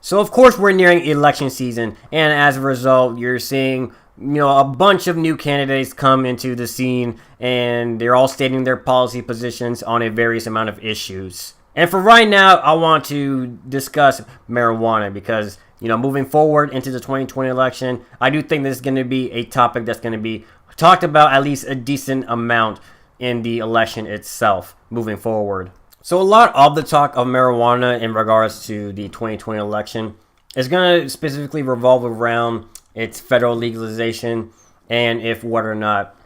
So of course we're nearing election season, and as a result, you're seeing a bunch of new candidates come into the scene, and they're all stating their policy positions on a various amount of issues. And for right now, I want to discuss marijuana because moving forward into the 2020 election, I do think this is going to be a topic that's going to be talked about at least a decent amount in the election itself moving forward. So a lot of the talk of marijuana in regards to the 2020 election is going to specifically revolve around its federal legalization and if whether or not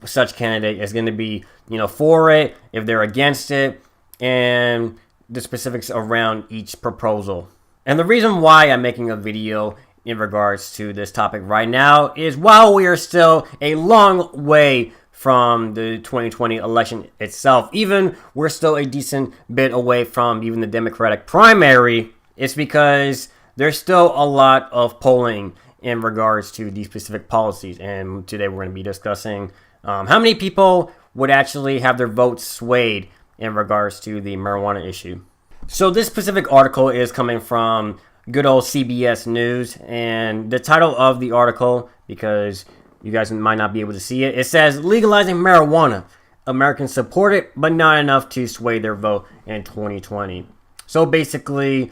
such candidate is going to be, for it, if they're against it, and the specifics around each proposal. And the reason why I'm making a video in regards to this topic right now is while we are still a long way from the 2020 election itself, even we're still a decent bit away from even the Democratic primary, it's because there's still a lot of polling in regards to these specific policies. And today we're going to be discussing how many people would actually have their votes swayed in regards to the marijuana issue. So this specific article is coming from good old CBS News, and the title of the article, because you guys might not be able to see it, it says, legalizing marijuana. Americans support it, but not enough to sway their vote in 2020. So basically,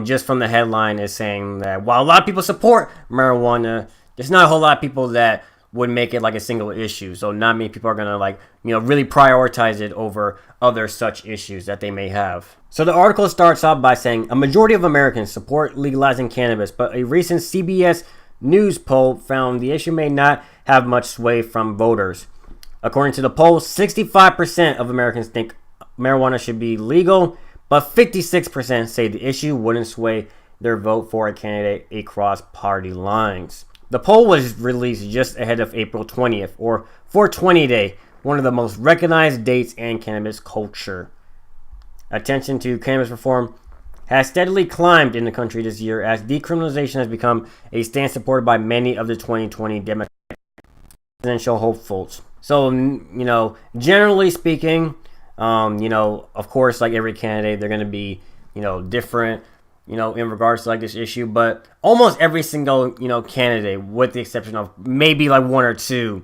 just from the headline is saying that while a lot of people support marijuana, there's not a whole lot of people that would make it like a single issue. So not many people are going to really prioritize it over other such issues that they may have. So the article starts off by saying a majority of Americans support legalizing cannabis, but a recent CBS News poll found the issue may not have much sway from voters. According to the poll, 65% of Americans think marijuana should be legal, but 56% say the issue wouldn't sway their vote for a candidate across party lines. The poll was released just ahead of April 20th, or 420 Day, one of the most recognized dates in cannabis culture. Attention to cannabis reform has steadily climbed in the country this year as decriminalization has become a stance supported by many of the 2020 Democratic presidential hopefuls. So, generally speaking, of course, like every candidate, they're going to be, different, in regards to like this issue, but almost every single, candidate, with the exception of maybe like one or two,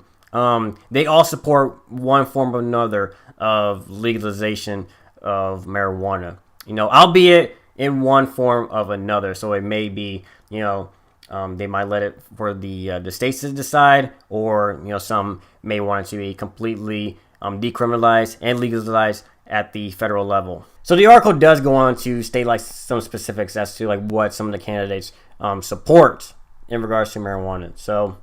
they all support one form or another of legalization of marijuana, albeit in one form of another. So it may be, they might let it for the states to decide, or some may want it to be completely decriminalized and legalized at the federal level. So the article does go on to state like some specifics as to like what some of the candidates support in regards to marijuana. So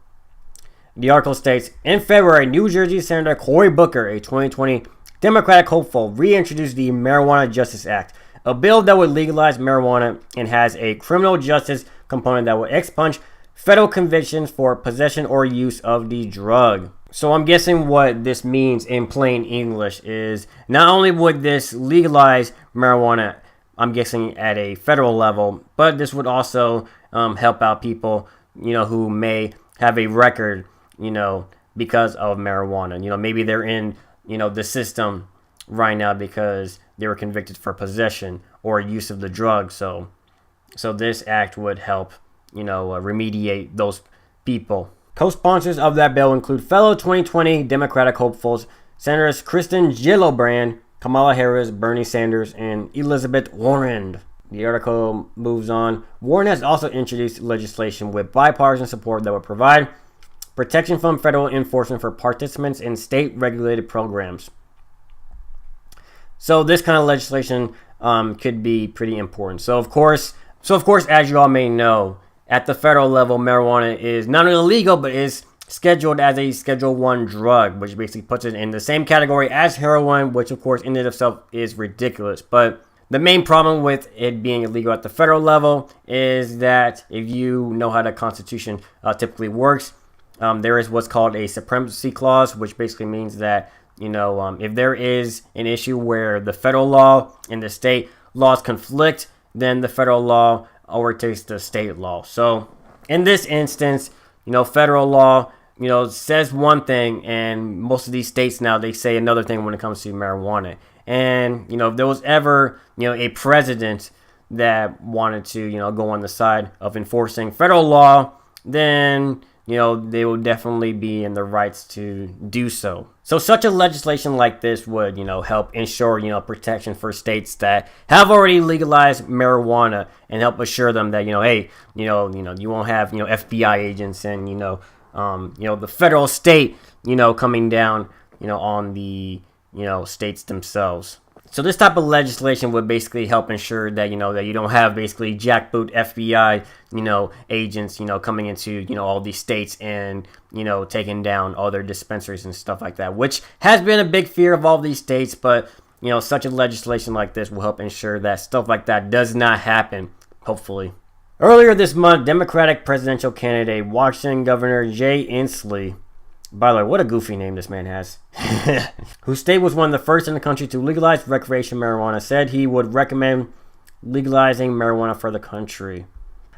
the article states, in February, New Jersey Senator Cory Booker, a 2020 Democratic hopeful, reintroduced the Marijuana Justice Act, a bill that would legalize marijuana and has a criminal justice component that would expunge federal convictions for possession or use of the drug. So I'm guessing what this means in plain English is not only would this legalize marijuana, I'm guessing at a federal level, but this would also help out people, who may have a record, because of marijuana. Maybe they're in, the system right now because they were convicted for possession or use of the drug. So this act would help, remediate those people. Co-sponsors of that bill include fellow 2020 Democratic hopefuls, Senators Kristen Gillibrand, Kamala Harris, Bernie Sanders, and Elizabeth Warren. The article moves on. Warren has also introduced legislation with bipartisan support that would provide protection from federal enforcement for participants in state-regulated programs. So this kind of legislation could be pretty important. So of course, as you all may know, at the federal level, marijuana is not only illegal, but is scheduled as a Schedule 1 drug, which basically puts it in the same category as heroin, which of course in and of itself is ridiculous. But the main problem with it being illegal at the federal level is that if you know how the Constitution typically works, there is what's called a supremacy clause, which basically means that, if there is an issue where the federal law and the state laws conflict, then the federal law overtakes the state law. So in this instance, federal law, says one thing, and most of these states now, they say another thing when it comes to marijuana. And, if there was ever, a president that wanted to, go on the side of enforcing federal law, then, they will definitely be in the rights to do so. So such a legislation like this would, help ensure, protection for states that have already legalized marijuana and help assure them that, hey, you won't have, FBI agents and, the federal state, coming down, on the, states themselves. So this type of legislation would basically help ensure that, that you don't have basically jackboot FBI, agents, coming into, all these states and, taking down all their dispensaries and stuff like that, which has been a big fear of all these states. But, such a legislation like this will help ensure that stuff like that does not happen, hopefully. Earlier this month, Democratic presidential candidate Washington Governor Jay Inslee, by the way, what a goofy name this man has, whose state was one of the first in the country to legalize recreational marijuana, said he would recommend legalizing marijuana for the country.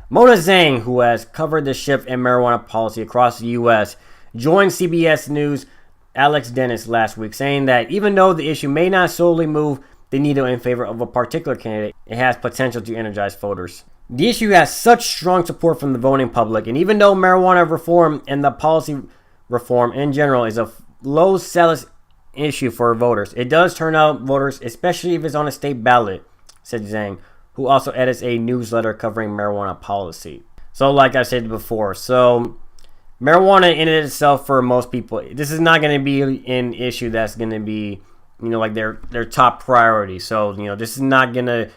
Mona Zhang, who has covered the shift in marijuana policy across the U.S., joined CBS News' Alex Dennis last week, saying that even though the issue may not solely move the needle in favor of a particular candidate, it has potential to energize voters. The issue has such strong support from the voting public, and even though marijuana reform and the policy reform in general is a low status issue for voters, it does turn out voters, especially if it's on a state ballot, said Zhang, who also edits a newsletter covering marijuana policy. So like I said before, so marijuana in itself for most people, this is not going to be an issue that's going to be, like their top priority. So, this is not going to,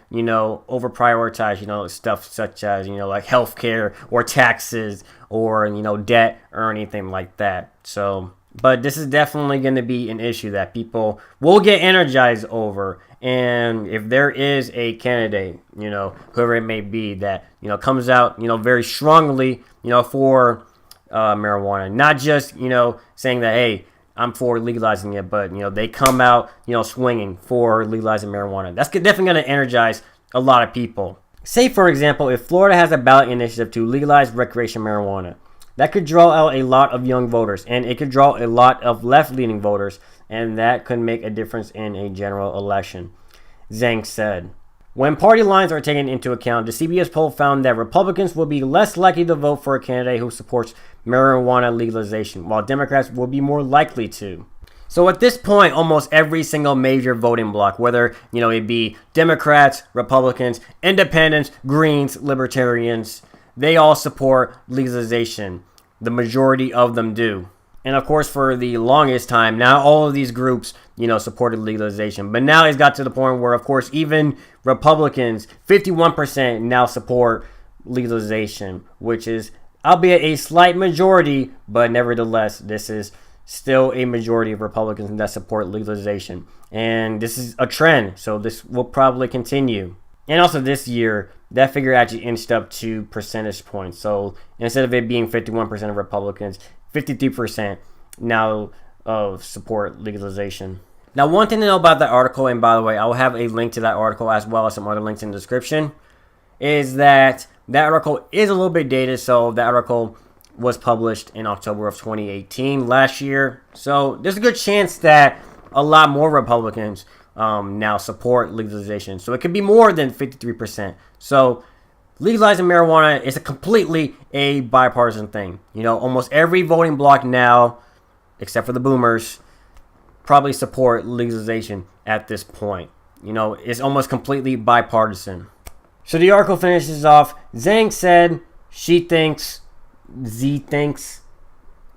over prioritize, stuff such as, like healthcare or taxes or, debt or anything like that. So, but this is definitely going to be an issue that people will get energized over. And if there is a candidate, whoever it may be, that, comes out, very strongly, for marijuana, not just, saying that, hey, I'm for legalizing it, but, they come out, swinging for legalizing marijuana. That's definitely going to energize a lot of people. Say, for example, if Florida has a ballot initiative to legalize recreational marijuana, that could draw out a lot of young voters, and it could draw a lot of left-leaning voters, and that could make a difference in a general election, Zhang said. When party lines are taken into account, the CBS poll found that Republicans will be less likely to vote for a candidate who supports marijuana legalization, while Democrats will be more likely to. So at this point, almost every single major voting bloc, whether, it be Democrats, Republicans, Independents, Greens, Libertarians, they all support legalization. The majority of them do. And of course, for the longest time, now all of these groups, supported legalization. But now it's got to the point where, of course, even Republicans, 51% now support legalization, which is, albeit a slight majority, but nevertheless, this is still a majority of Republicans that support legalization. And this is a trend, so this will probably continue. And also this year, that figure actually inched up 2 percentage points. So instead of it being 51% of Republicans, 53% now support legalization. Now, one thing to know about that article, and by the way, I will have a link to that article as well as some other links in the description, is that article is a little bit dated. So that article was published in October of 2018, last year. So there's a good chance that a lot more Republicans now support legalization. So it could be more than 53%. So legalizing marijuana is completely a bipartisan thing. Almost every voting bloc now, except for the boomers, probably support legalization at this point. It's almost completely bipartisan. So the article finishes off. Zhang said she thinks, Z thinks.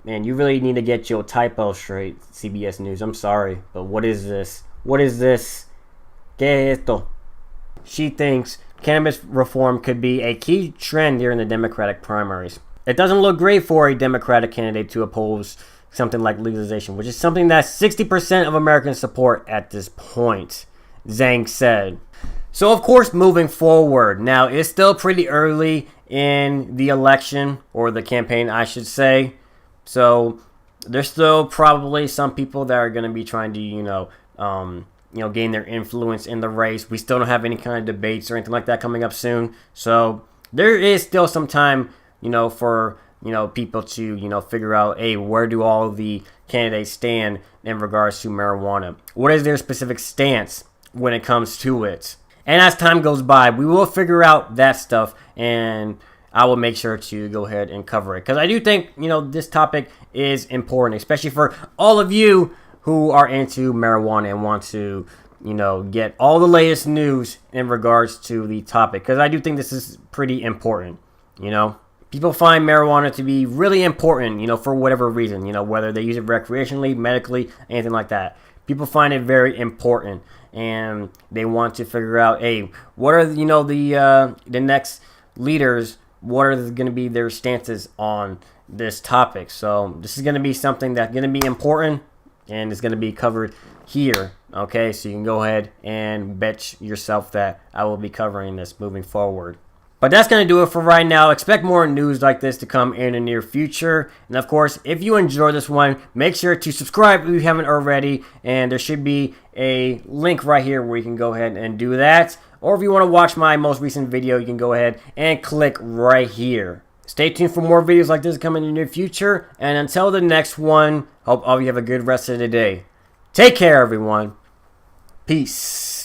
Man, you really need to get your typo straight, CBS News. I'm sorry, but what is this? What is this? ¿Qué es esto? She thinks cannabis reform could be a key trend during the Democratic primaries. It doesn't look great for a Democratic candidate to oppose something like legalization, which is something that 60% of Americans support at this point, Zhang said. So, of course, moving forward, now it's still pretty early in the election, or the campaign, I should say. So, there's still probably some people that are going to be trying to, gain their influence in the race. We still don't have any kind of debates or anything like that coming up soon. So, there is still some time, for people to, figure out, hey, where do all the candidates stand in regards to marijuana? What is their specific stance when it comes to it? And as time goes by, we will figure out that stuff, and I will make sure to go ahead and cover it, because I do think, this topic is important, especially for all of you who are into marijuana and want to, get all the latest news in regards to the topic, because I do think this is pretty important. People find marijuana to be really important, for whatever reason, whether they use it recreationally, medically, anything like that. People find it very important, and they want to figure out, hey, what are the next leaders? What are going to be their stances on this topic? So this is going to be something that's going to be important, and it's going to be covered here. Okay, so you can go ahead and bet yourself that I will be covering this moving forward. But that's going to do it for right now. Expect more news like this to come in the near future. And of course, if you enjoyed this one, make sure to subscribe if you haven't already. And there should be a link right here where you can go ahead and do that. Or if you want to watch my most recent video, you can go ahead and click right here. Stay tuned for more videos like this coming in the near future. And until the next one, hope all of you have a good rest of the day. Take care, everyone. Peace.